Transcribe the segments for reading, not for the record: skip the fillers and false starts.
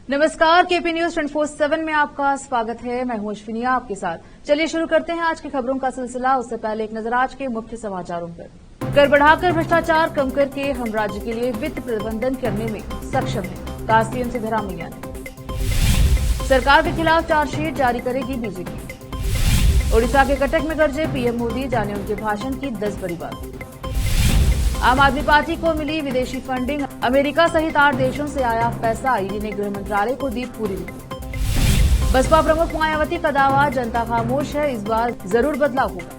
नमस्कार, KP news 24/7 में आपका स्वागत है। मैं हूं अश्विनिया आपके साथ। चलिए शुरू करते हैं आज की खबरों का सिलसिला। उससे पहले एक नजर आज के मुख्य समाचारों पर। कर बढ़ाकर भ्रष्टाचार कम करके हम राज्य के लिए वित्त प्रबंधन करने में सक्षम हैं, कहा सीएम सिद्धरामैया ने। सरकार के खिलाफ चार्जशीट जारी करेगी बीजेपी। ओडिशा के कटक में गरजे पीएम मोदी, जाने उनके भाषण की 10 बड़ी बात। आम आदमी पार्टी को मिली विदेशी फंडिंग, अमेरिका सहित 8 देशों से आया पैसा, ईडी ने गृह मंत्रालय को दी पूरी रिपोर्ट। बसपा प्रमुख मायावती का दावा, जनता खामोश है, इस बार जरूर बदलाव होगा।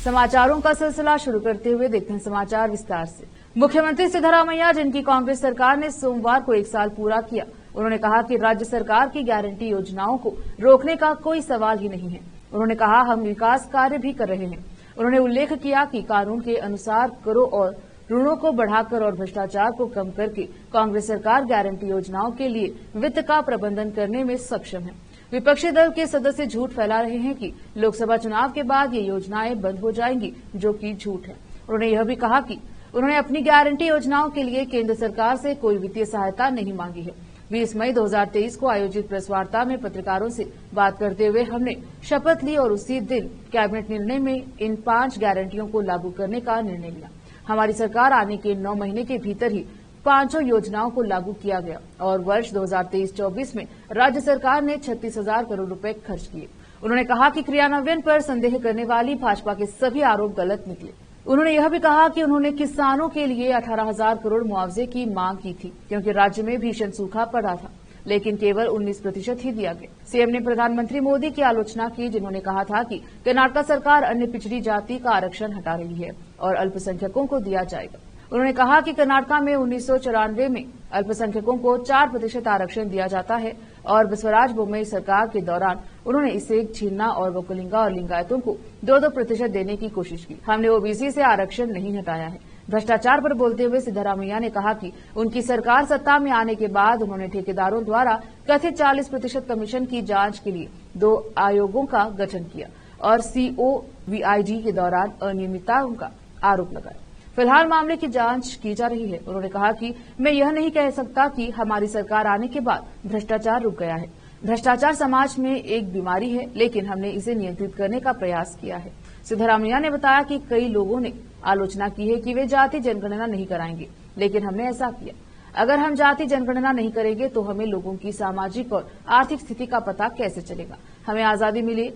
समाचारों का सिलसिला शुरू करते हुए देखते हैं समाचार विस्तार से। मुख्यमंत्री सिद्धरामैया, जिनकी कांग्रेस सरकार ने सोमवार को 1 साल पूरा किया, उन्होंने कहा कि राज्य सरकार की गारंटी योजनाओं को रोकने का कोई सवाल ही नहीं है। उन्होंने कहा, हम विकास कार्य भी कर रहे हैं। उन्होंने उल्लेख किया कि कानून के अनुसार करों और ऋणों को बढ़ाकर और भ्रष्टाचार को कम करके कांग्रेस सरकार गारंटी योजनाओं के लिए वित्त का प्रबंधन करने में सक्षम है। विपक्षी दल के सदस्य झूठ फैला रहे हैं कि लोकसभा चुनाव के बाद ये योजनाएं बंद हो जाएंगी, जो कि झूठ है। उन्होंने यह भी कहा कि उन्होंने अपनी गारंटी योजनाओं के लिए केंद्र सरकार से कोई वित्तीय सहायता नहीं मांगी है। 20 मई 2023 को आयोजित प्रेस वार्ता में पत्रकारों से बात करते हुए हमने शपथ ली और उसी दिन कैबिनेट निर्णय में इन 5 गारंटियों को लागू करने का निर्णय लिया। हमारी सरकार आने के 9 महीने के भीतर ही 5 योजनाओं को लागू किया गया और वर्ष 2023-24 में राज्य सरकार ने 36,000 करोड़ रुपए खर्च किए। उन्होंने कहा कि क्रियान्वयन पर संदेह करने वाली भाजपा के सभी आरोप गलत निकले। उन्होंने यह भी कहा कि उन्होंने किसानों के लिए 18,000 करोड़ मुआवजे की मांग की थी, क्योंकि राज्य में भीषण सूखा पड़ा था, लेकिन केवल 19% ही दिया गया। सीएम ने प्रधानमंत्री मोदी की आलोचना की, जिन्होंने कहा था कि कर्नाटक सरकार अन्य पिछड़ी जाति का आरक्षण हटा रही है और अल्पसंख्यकों को दिया जाएगा। उन्होंने कहा कि कर्नाटक में 1994 में अल्पसंख्यकों को 4% आरक्षण दिया जाता है और बसवराज बोम्मई सरकार के दौरान उन्होंने इसे छीनना और वोकलिंगा और लिंगायतों को 2-2% देने की कोशिश की। हमने ओबीसी से आरक्षण नहीं हटाया है। भ्रष्टाचार पर बोलते हुए सिद्धरामैया ने कहा कि उनकी सरकार सत्ता में आने के बाद उन्होंने ठेकेदारों द्वारा कथित 40% कमीशन की जांच के लिए 2 आयोगों का गठन किया और COVID के दौरान अनियमितताओं का आरोप लगाया। फिलहाल मामले की जांच की जा रही है। उन्होंने कहा कि मैं यह नहीं कह सकता कि हमारी सरकार आने के बाद भ्रष्टाचार रुक गया है। भ्रष्टाचार समाज में एक बीमारी है, लेकिन हमने इसे नियंत्रित करने का प्रयास किया है। सिद्धरामैया ने बताया कि कई लोगों ने आलोचना की है कि वे जाति जनगणना नहीं कराएंगे, लेकिन हमने ऐसा किया। अगर हम जाति जनगणना नहीं करेंगे तो हमें लोगों की सामाजिक और आर्थिक स्थिति का पता कैसे चलेगा। हमें आजादी मिली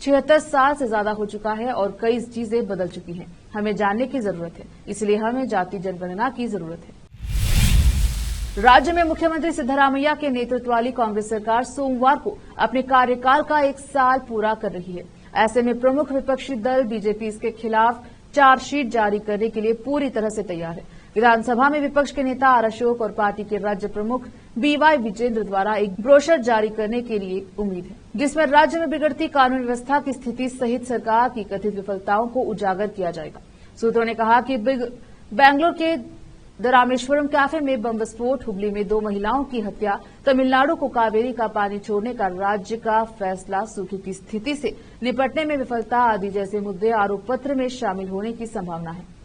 76 साल से ज्यादा हो चुका है और कई चीजें बदल चुकी हैं। हमें जानने की जरूरत है, इसलिए हमें जाति जनगणना की जरूरत है। राज्य में मुख्यमंत्री सिद्धरामैया के नेतृत्व वाली कांग्रेस सरकार सोमवार को अपने कार्यकाल का 1 साल पूरा कर रही है। ऐसे में प्रमुख विपक्षी दल बीजेपी इसके खिलाफ चार्जशीट जारी करने के लिए पूरी तरह से तैयार है। विधानसभा में विपक्ष के नेता आर अशोक और पार्टी के राज्य प्रमुख BY विजेंद्र द्वारा एक ब्रोशर जारी करने के लिए उम्मीद है, जिसमें राज्य में बिगड़ती कानून व्यवस्था की स्थिति सहित सरकार की कथित विफलताओं को उजागर किया जाएगा। सूत्रों ने कहा कि बेंगलुरु के रामेश्वरम कैफे में बम विस्फोट, हुबली में 2 महिलाओं की हत्या, तमिलनाडु को कावेरी का पानी छोड़ने का राज्य का फैसला, सूखे की स्थिति से निपटने में विफलता आदि जैसे मुद्दे आरोप पत्र में शामिल होने की संभावना है।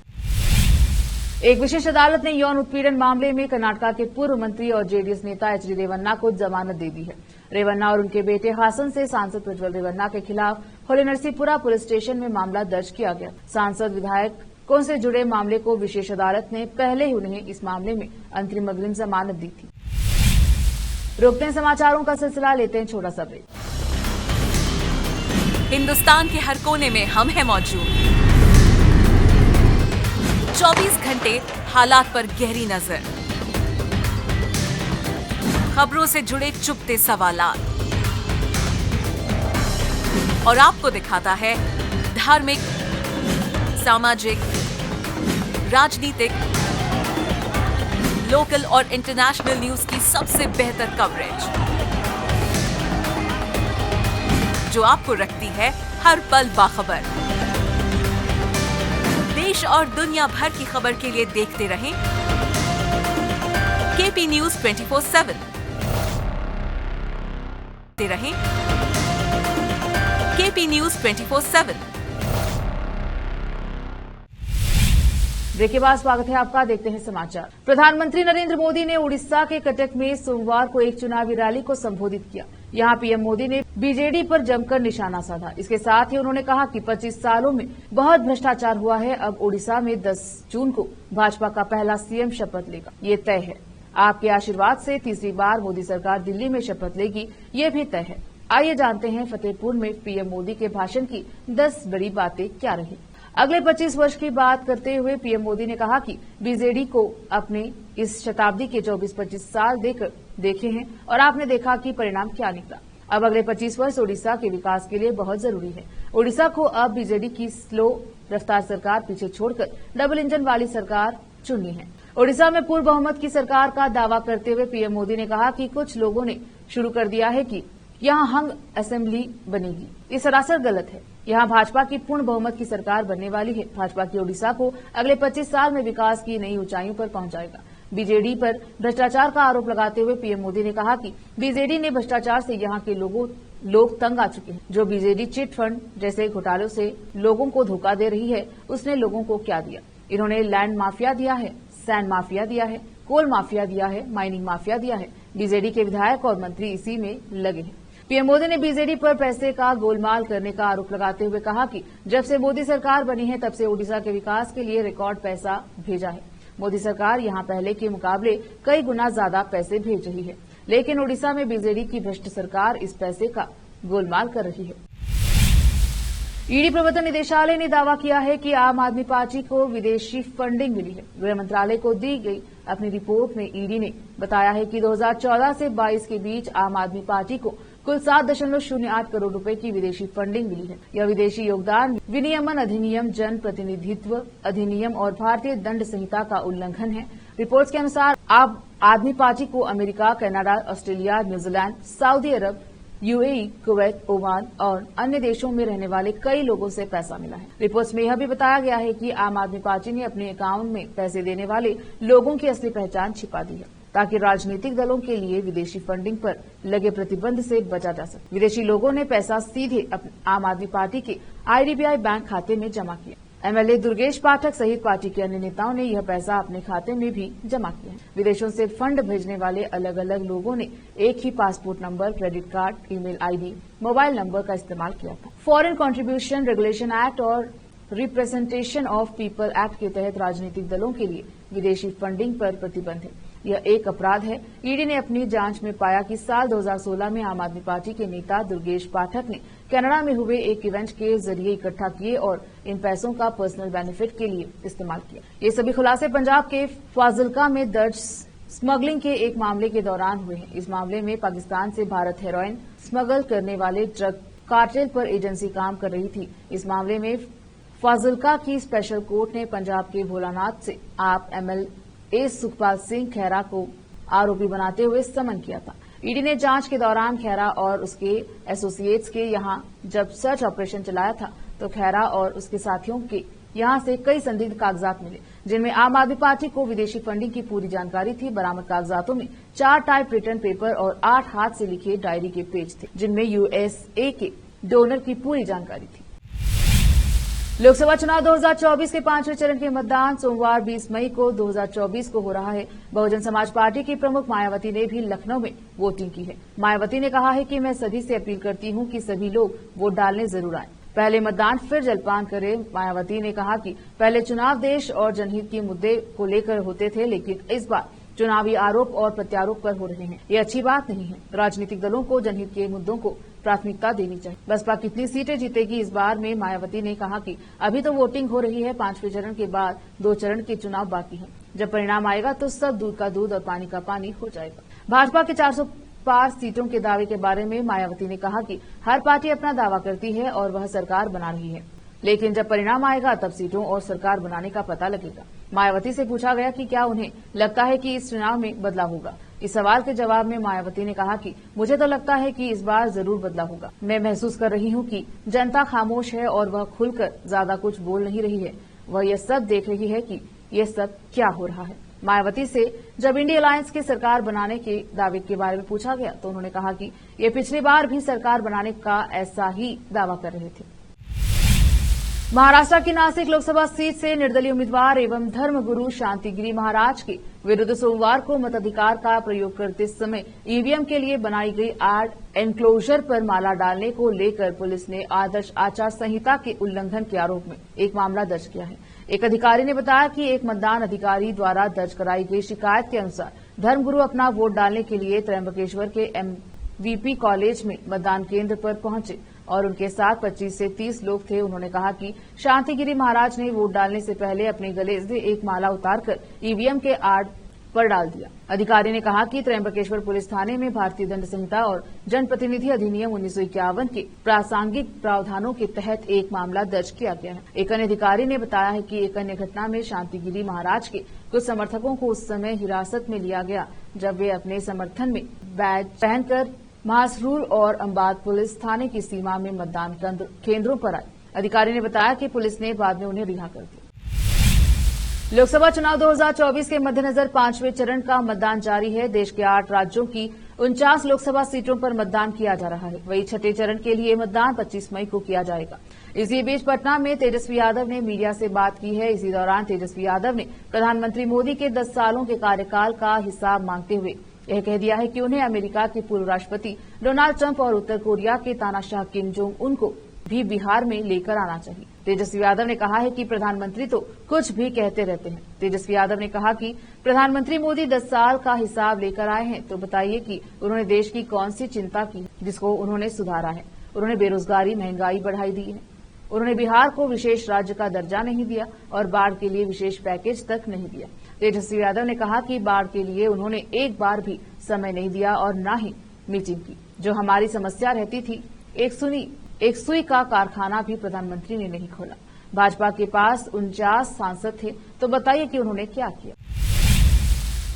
एक विशेष अदालत ने यौन उत्पीड़न मामले में कर्नाटक के पूर्व मंत्री और जेडीएस नेता HD रेवन्ना को जमानत दे दी है। रेवन्ना और उनके बेटे हासन से सांसद प्रज्वल रेवन्ना के खिलाफ होली नरसीपुरा पुलिस स्टेशन में मामला दर्ज किया गया। सांसद विधायकों से जुड़े मामले को विशेष अदालत ने पहले ही उन्हें इस मामले में अंतरिम अग्रिम जमानत दी थी। रोकते हैं समाचारों का सिलसिला, लेते हैं छोटा सा ब्रेक। हिंदुस्तान के हर कोने में हम हैं मौजूद। 24 घंटे हालात पर गहरी नजर, खबरों से जुड़े चुपते सवालात और आपको दिखाता है धार्मिक, सामाजिक, राजनीतिक, लोकल और इंटरनेशनल न्यूज की सबसे बेहतर कवरेज, जो आपको रखती है हर पल बाखबर। देश और दुनिया भर की खबर के लिए देखते रहें KP News 24/7 देखते रहें KP News 24/7। ब्रेक के बाद स्वागत है आपका। देखते हैं समाचार। प्रधानमंत्री नरेंद्र मोदी ने उड़ीसा के कटक में सोमवार को एक चुनावी रैली को संबोधित किया। यहां पीएम मोदी ने बीजेडी पर जमकर निशाना साधा। इसके साथ ही उन्होंने कहा कि 25 सालों में बहुत भ्रष्टाचार हुआ है। अब ओडिशा में 10 जून को भाजपा का पहला सीएम शपथ लेगा, ये तय है। आपके आशीर्वाद से तीसरी बार मोदी सरकार दिल्ली में शपथ लेगी, ये भी तय है। आइए जानते हैं फतेहपुर में पीएम मोदी के भाषण की 10 बड़ी बातें क्या रही। अगले 25 वर्ष की बात करते हुए पीएम मोदी ने कहा कि बीजेडी को अपने इस शताब्दी के 24-25 साल देखे हैं और आपने देखा कि परिणाम क्या निकला। अब अगले 25 वर्ष ओडिशा के विकास के लिए बहुत जरूरी है। ओडिशा को अब बीजेडी की स्लो रफ्तार सरकार पीछे छोड़कर डबल इंजन वाली सरकार चुननी है। ओडिशा में पूर्ण बहुमत की सरकार का दावा करते हुए पीएम मोदी ने कहा कि कुछ लोगों ने शुरू कर दिया है कि यहां हंग असेंबली बनेगी। ये सरासर गलत है। यहां भाजपा की पूर्ण बहुमत की सरकार बनने वाली है। भाजपा की ओडिशा को अगले 25 साल में विकास की नई ऊंचाइयों पर पहुंचाएगा। बीजेडी पर भ्रष्टाचार का आरोप लगाते हुए पीएम मोदी ने कहा कि बीजेडी ने भ्रष्टाचार से यहां के लोग तंग आ चुके हैं। जो बीजेडी चिट फंड जैसे घोटालों से लोगों को धोखा दे रही है, उसने लोगों को क्या दिया? इन्होंने लैंड माफिया दिया है, सैंड माफिया दिया है, कोल माफिया दिया है, माइनिंग माफिया दिया है। बीजेडी के विधायक और मंत्री इसी में लगे हैं। पीएम मोदी ने बीजेडी पर पैसे का गोलमाल करने का आरोप लगाते हुए कहा कि जब से मोदी सरकार बनी है तब से ओडिशा के विकास के लिए रिकॉर्ड पैसा भेजा है। मोदी सरकार यहां पहले के मुकाबले कई गुना ज्यादा पैसे भेज रही है, लेकिन ओडिशा में बीजेडी की भ्रष्ट सरकार इस पैसे का गोलमाल कर रही है। ईडी प्रवर्तन निदेशालय ने दावा किया है कि आम आदमी पार्टी को विदेशी फंडिंग मिली है। गृह मंत्रालय को दी गई अपनी रिपोर्ट में ईडी ने बताया है कि 2014 से 22 के बीच आम आदमी पार्टी को कुल 7.08 करोड़ रुपए की विदेशी फंडिंग मिली है। यह विदेशी योगदान विनियमन अधिनियम, जन प्रतिनिधित्व अधिनियम और भारतीय दंड संहिता का उल्लंघन है। रिपोर्ट्स के अनुसार आम आदमी पार्टी को America, Canada, Australia, New Zealand, Saudi Arab, UAE, Kuwait, Oman और अन्य देशों में रहने वाले कई लोगों से पैसा मिला है। रिपोर्ट्स में यह भी बताया गया है कि आम आदमी पार्टी ने अपने अकाउंट में पैसे देने वाले लोगों की असली पहचान छिपा दी है, ताकि राजनीतिक दलों के लिए विदेशी फंडिंग पर लगे प्रतिबंध से बचा जा सके। विदेशी लोगों ने पैसा सीधे आम आदमी पार्टी के आईडीबीआई बैंक खाते में जमा किया। एमएलए दुर्गेश पाठक सहित पार्टी के अन्य नेताओं ने यह पैसा अपने खाते में भी जमा किया है। विदेशों से फंड भेजने वाले अलग अलग लोगों ने एक ही passport number, credit card, email ID, mobile number का इस्तेमाल किया था। फॉरेन कंट्रीब्यूशन रेगुलेशन एक्ट और रिप्रेजेंटेशन ऑफ पीपल एक्ट के तहत राजनीतिक दलों के लिए विदेशी फंडिंग पर प्रतिबंध है। यह एक अपराध है। ईडी ने अपनी जांच में पाया कि साल 2016 में आम आदमी पार्टी के नेता दुर्गेश पाठक ने कनाडा में हुए एक इवेंट के जरिए इकट्ठा किए और इन पैसों का पर्सनल बेनिफिट के लिए इस्तेमाल किया। ये सभी खुलासे पंजाब के फाजिल्का में दर्ज स्मगलिंग के एक मामले के दौरान हुए हैं। इस मामले में पाकिस्तान से भारत हेरोइन स्मगल करने वाले ड्रग कार्टेल पर एजेंसी काम कर रही थी। इस मामले में फाजिल्का की स्पेशल कोर्ट ने पंजाब के भोलानाथ से आप एमएलए सुखपाल सिंह खैरा को आरोपी बनाते हुए समन किया था। ईडी ने जांच के दौरान खैरा और उसके एसोसिएट्स के यहां जब सर्च ऑपरेशन चलाया था तो खैरा और उसके साथियों के यहां से कई संदिग्ध कागजात मिले, जिनमें आम आदमी पार्टी को विदेशी फंडिंग की पूरी जानकारी थी। बरामद कागजातों में 4 टाइप रिटर्न पेपर और 8 हाथ से लिखे डायरी के पेज थे, जिनमें यूएसए के डोनर की पूरी जानकारी थी। लोकसभा चुनाव 2024 के 5वें चरण के मतदान सोमवार 20 मई को 2024 को हो रहा है। बहुजन समाज पार्टी की प्रमुख मायावती ने भी लखनऊ में वोटिंग की है। मायावती ने कहा है कि मैं सभी से अपील करती हूं कि सभी लोग वोट डालने जरूर आएं। पहले मतदान फिर जलपान करें। मायावती ने कहा कि पहले चुनाव देश और जनहित के मुद्दे को लेकर होते थे, लेकिन इस बार चुनावी आरोप और प्रत्यारोप पर हो रहे हैं। ये अच्छी बात नहीं है। राजनीतिक दलों को जनहित के मुद्दों को प्राथमिकता देनी चाहिए। बसपा कितनी सीटें जीतेगी इस बार में? मायावती ने कहा कि अभी तो वोटिंग हो रही है। 5वें चरण के बाद 2 चरण के चुनाव बाकी हैं। जब परिणाम आएगा तो सब दूध का दूध और पानी का पानी हो जाएगा। भाजपा के 400 पार सीटों के दावे के बारे में मायावती ने कहा कि हर पार्टी अपना दावा करती है और वह सरकार बना रही है, लेकिन जब परिणाम आएगा तब सीटों और सरकार बनाने का पता लगेगा। मायावती से पूछा गया कि क्या उन्हें लगता है कि इस चुनाव में बदलाव होगा। इस सवाल के जवाब में मायावती ने कहा कि मुझे तो लगता है कि इस बार जरूर बदलाव होगा। मैं महसूस कर रही हूं कि जनता खामोश है और वह खुलकर ज्यादा कुछ बोल नहीं रही है। वह यह सब देख रही है कि यह सब क्या हो रहा है। मायावती से जब इंडिया अलायंस की सरकार बनाने के दावे के बारे में पूछा गया तो उन्होंने कहा कि ये पिछली बार भी सरकार बनाने का ऐसा ही दावा कर रहे थे। महाराष्ट्र की नासिक लोकसभा सीट से निर्दलीय उम्मीदवार एवं धर्मगुरु शांतिगिरी महाराज के विरुद्ध सोमवार को मताधिकार का प्रयोग करते समय ईवीएम के लिए बनाई गई एड एनक्लोजर पर माला डालने को लेकर पुलिस ने आदर्श आचार संहिता के उल्लंघन के आरोप में एक मामला दर्ज किया है। एक अधिकारी ने बताया कि एक मतदान अधिकारी द्वारा दर्ज कराई गई शिकायत के अनुसार धर्मगुरु अपना वोट डालने के लिए त्र्यंबकेश्वर के एमवीपी कॉलेज में मतदान केंद्र पर पहुंचे और उनके साथ 25 से 30 लोग थे। उन्होंने कहा कि शांतिगिरी महाराज ने वोट डालने से पहले अपने गले से एक माला उतारकर ईवीएम के आड़ पर डाल दिया। अधिकारी ने कहा कि त्र्यंबकेश्वर पुलिस थाने में भारतीय दंड संहिता और जनप्रतिनिधि अधिनियम 1951 के प्रासंगिक प्रावधानों के तहत एक मामला दर्ज किया गया है। एक अन्य अधिकारी ने बताया है कि एक अन्य घटना में शांतिगिरी महाराज के कुछ समर्थकों को उस समय हिरासत में लिया गया जब वे अपने समर्थन में बैज पहनकर महासरूर और अम्बाद पुलिस थाने की सीमा में मतदान केंद्रों पर आए। अधिकारी ने बताया कि पुलिस ने बाद में उन्हें रिहा कर दिया। लोकसभा चुनाव 2024 के मद्देनजर 5वें चरण का मतदान जारी है। देश के 8 राज्यों की 49 लोकसभा सीटों पर मतदान किया जा रहा है। वहीं छठे चरण के लिए मतदान 25 मई को किया जाएगा। इसी बीच पटना में तेजस्वी यादव ने मीडिया से बात की है। इसी दौरान तेजस्वी यादव ने प्रधानमंत्री मोदी के 10 सालों के कार्यकाल का हिसाब मांगते हुए यह कह दिया है कि उन्हें अमेरिका के पूर्व राष्ट्रपति डोनाल्ड ट्रंप और उत्तर कोरिया के तानाशाह किम जोंग उन को भी बिहार में लेकर आना चाहिए। तेजस्वी यादव ने कहा है कि प्रधानमंत्री तो कुछ भी कहते रहते हैं। तेजस्वी यादव ने कहा कि प्रधानमंत्री मोदी 10 साल का हिसाब लेकर आए हैं तो बताइए कि उन्होंने देश की कौन सी चिंता की जिसको उन्होंने सुधारा है। उन्होंने बेरोजगारी महंगाई बढ़ाई दी है। उन्होंने बिहार को विशेष राज्य का दर्जा नहीं दिया और बाढ़ के लिए विशेष पैकेज तक नहीं दिया। तेजस्वी यादव ने कहा कि बाढ़ के लिए उन्होंने एक बार भी समय नहीं दिया और न ही मीटिंग की। जो हमारी समस्या रहती थी एक सुई का कारखाना भी प्रधानमंत्री ने नहीं खोला। भाजपा के पास 49 सांसद थे तो बताइए कि उन्होंने क्या किया।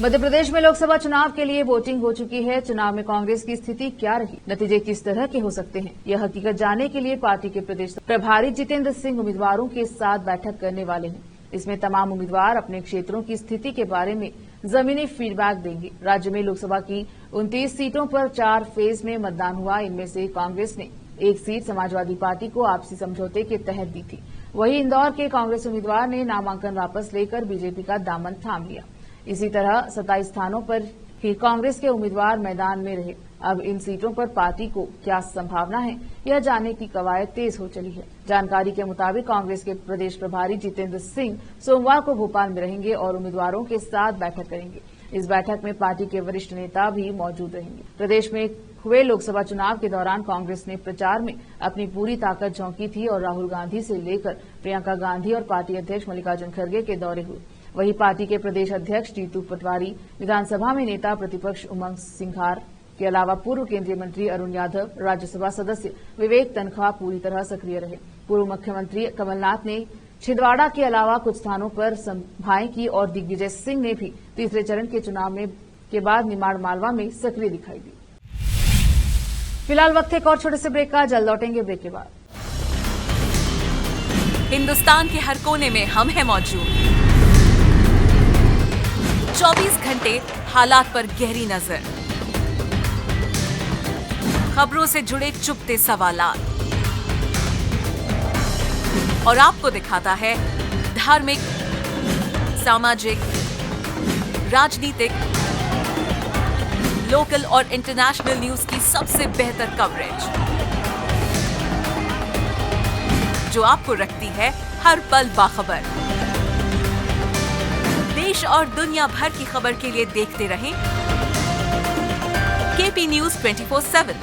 मध्य प्रदेश में लोकसभा चुनाव के लिए वोटिंग हो चुकी है। चुनाव में कांग्रेस की स्थिति क्या रही, नतीजे किस तरह के हो सकते हैं, यह हकीकत जानने के लिए पार्टी के प्रदेश प्रभारी जितेंद्र सिंह उम्मीदवारों के साथ बैठक करने वाले हैं। इसमें तमाम उम्मीदवार अपने क्षेत्रों की स्थिति के बारे में जमीनी फीडबैक देंगे। राज्य में लोकसभा की 29 सीटों पर 4 फेज में मतदान हुआ। इनमें से कांग्रेस ने एक सीट समाजवादी पार्टी को आपसी समझौते के तहत दी थी। वहीं इंदौर के कांग्रेस उम्मीदवार ने नामांकन वापस लेकर बीजेपी का दामन थाम लिया। इसी तरह 27 स्थानों पर ही कांग्रेस के उम्मीदवार मैदान में रहे। अब इन सीटों पर पार्टी को क्या संभावना है, यह जानने की कवायद तेज हो चली है। जानकारी के मुताबिक कांग्रेस के प्रदेश प्रभारी जितेंद्र सिंह सोमवार को भोपाल में रहेंगे और उम्मीदवारों के साथ बैठक करेंगे। इस बैठक में पार्टी के वरिष्ठ नेता भी मौजूद रहेंगे। प्रदेश में हुए लोकसभा चुनाव के दौरान कांग्रेस ने प्रचार में अपनी पूरी ताकत झोंकी थी और राहुल गांधी से लेकर प्रियंका गांधी और पार्टी अध्यक्ष मल्लिकार्जुन खड़गे के दौरे हुए। वहीं पार्टी के प्रदेश अध्यक्ष जीतू पटवारी, विधानसभा में नेता प्रतिपक्ष उमंग सिंघार के अलावा पूर्व केंद्रीय मंत्री अरुण यादव, राज्यसभा सदस्य विवेक तनखा पूरी तरह सक्रिय रहे। पूर्व मुख्यमंत्री कमलनाथ ने छिंदवाड़ा के अलावा कुछ स्थानों पर सभाएं की और दिग्विजय सिंह ने भी तीसरे चरण के चुनाव के बाद निमाड़ मालवा में सक्रिय दिखाई दी। फिलहाल वक्त एक और छोटे से ब्रेक का, जल्द लौटेंगे ब्रेक के बाद। हिंदुस्तान के हर कोने में हम हैं मौजूद। 24 घंटे हालात पर गहरी नजर, खबरों से जुड़े चुपते सवालात और आपको दिखाता है धार्मिक, सामाजिक, राजनीतिक, लोकल और इंटरनेशनल न्यूज की सबसे बेहतर कवरेज जो आपको रखती है हर पल बाखबर। देश और दुनिया भर की खबर के लिए देखते रहें केपी न्यूज 24/7।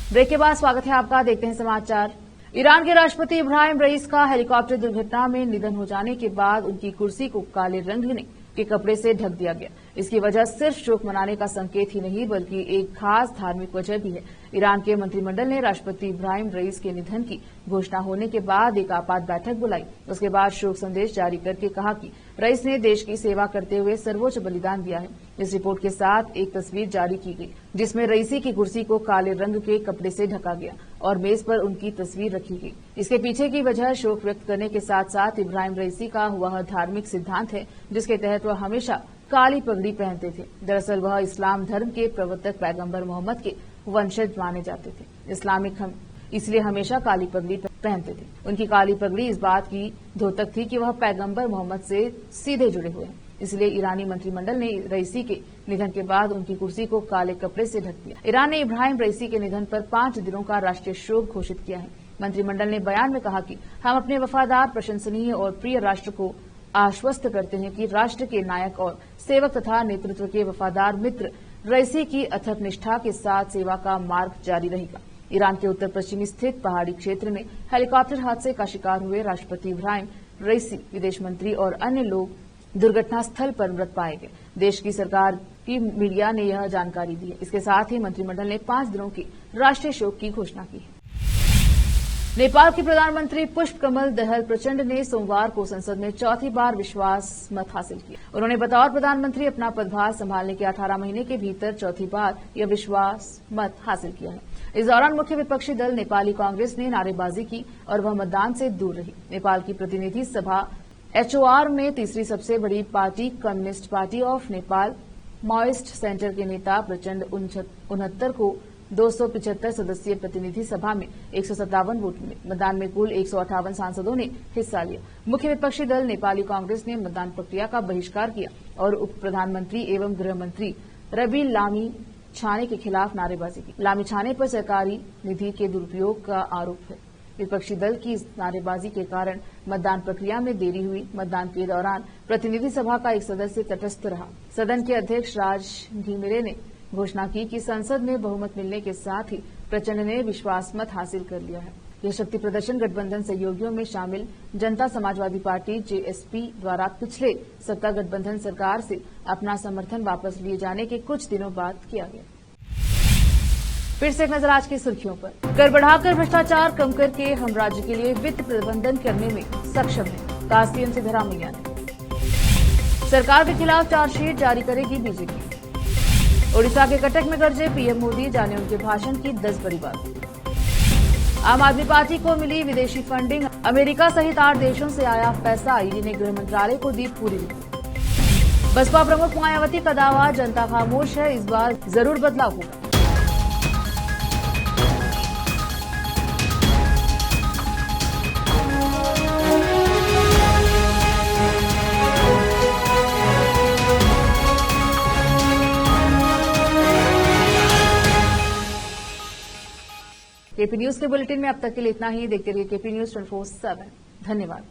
ब्रेक के बाद स्वागत है आपका। देखते हैं समाचार। ईरान के राष्ट्रपति इब्राहिम रईस का हेलीकॉप्टर दुर्घटना में निधन हो जाने के बाद उनकी कुर्सी को काले रंग के कपड़े से ढक दिया गया। इसकी वजह सिर्फ शोक मनाने का संकेत ही नहीं बल्कि एक खास धार्मिक वजह भी है। ईरान के मंत्रिमंडल ने राष्ट्रपति इब्राहिम रईस के निधन की घोषणा होने के बाद एक आपात बैठक बुलाई। उसके बाद शोक संदेश जारी करके कहा कि रईस ने देश की सेवा करते हुए सर्वोच्च बलिदान दिया है। इस रिपोर्ट के साथ एक तस्वीर जारी की गई जिसमें रईसी की कुर्सी को काले रंग के कपड़े से ढका गया और मेज पर उनकी तस्वीर रखी गई। इसके पीछे की वजह शोक व्यक्त करने के साथ साथ इब्राहिम रईसी का वह धार्मिक सिद्धांत है जिसके तहत वह हमेशा काली पगड़ी पहनते थे। दरअसल वह इस्लाम धर्म के प्रवर्तक पैगंबर मोहम्मद के वंशज माने जाते थे, इसलिए हमेशा काली पगड़ी पहनते थे। उनकी काली पगड़ी इस बात की द्योतक थी कि वह पैगंबर मोहम्मद से सीधे जुड़े हुए हैं। इसलिए ईरानी मंत्रिमंडल ने रईसी के निधन के बाद उनकी कुर्सी को काले कपड़े से ढक दिया। ईरान ने इब्राहिम रईसी के निधन पर 5 दिनों का राष्ट्रीय शोक घोषित किया है। मंत्रिमंडल ने बयान में कहा कि हम अपने वफादार, प्रशंसनीय और प्रिय राष्ट्र को आश्वस्त करते हैं कि राष्ट्र के नायक और सेवक तथा नेतृत्व के वफादार मित्र रईसी की अथक निष्ठा के साथ सेवा का मार्ग जारी रहेगा। ईरान के उत्तर पश्चिमी स्थित पहाड़ी क्षेत्र में हेलीकॉप्टर हादसे का शिकार हुए राष्ट्रपति इब्राहिम रईसी, विदेश मंत्री और अन्य लोग दुर्घटना स्थल पर मृत पाए गए। देश की सरकार की मीडिया ने यह जानकारी दी है। इसके साथ ही मंत्रिमंडल ने 5 दिनों की राष्ट्रीय शोक की घोषणा की है। नेपाल के प्रधानमंत्री पुष्प कमल दहल प्रचंड ने सोमवार को संसद में चौथी बार विश्वास मत हासिल किया। उन्होंने बतौर प्रधानमंत्री अपना पदभार संभालने के 18 महीने के भीतर चौथी बार यह विश्वास मत हासिल किया है। इस दौरान मुख्य विपक्षी दल नेपाली कांग्रेस ने नारेबाजी की और वह मतदान से दूर रही। नेपाल की प्रतिनिधि सभा HOR में तीसरी सबसे बड़ी party communist party of Nepal Maoist centre के नेता प्रचंड 69 को 275 सदस्यीय प्रतिनिधि सभा में 157 वोट मिले। मतदान में कुल 158 सांसदों ने हिस्सा लिया। मुख्य विपक्षी दल नेपाली कांग्रेस ने मतदान प्रक्रिया का बहिष्कार किया और उप प्रधानमंत्री एवं गृह मंत्री रवि लामी छाने के खिलाफ नारेबाजी की। लामी छाने पर सरकारी निधि के दुरुपयोग का आरोप है। विपक्षी दल की इस नारेबाजी के कारण मतदान प्रक्रिया में देरी हुई। मतदान के दौरान प्रतिनिधि सभा का एक सदस्य तटस्थ रहा। सदन के अध्यक्ष राज घिमिरे ने घोषणा की कि संसद में बहुमत मिलने के साथ ही प्रचंड ने विश्वास मत हासिल कर लिया है। यह शक्ति प्रदर्शन गठबंधन सहयोगियों में शामिल जनता समाजवादी पार्टी JSP द्वारा पिछले सत्ता गठबंधन सरकार से अपना समर्थन वापस लिए जाने के कुछ दिनों बाद किया गया। फिर से एक नजर आज की सुर्खियों पर। कर बढ़ाकर भ्रष्टाचार कम करके हम राज्य के लिए वित्त प्रबंधन करने में सक्षम हैं, कहा CM सिद्धरामैया ने। सरकार के खिलाफ चार्जशीट जारी करेगी बीजेपी। ओडिशा के कटक में गरजे PM मोदी, जाने उनके भाषण की 10 बड़ी बात। आम आदमी पार्टी को मिली विदेशी फंडिंग, अमेरिका सहित 8 देशों से आया पैसा, ईडी ने गृह मंत्रालय को दी पूरी रिपोर्ट। बसपा प्रमुख मायावती का दावा, जनता खामोश है, इस बार जरूर बदलाव होगा। KP न्यूज के बुलेटिन में अब तक के लिए इतना ही। देखते रहिए KP News 24/7। धन्यवाद।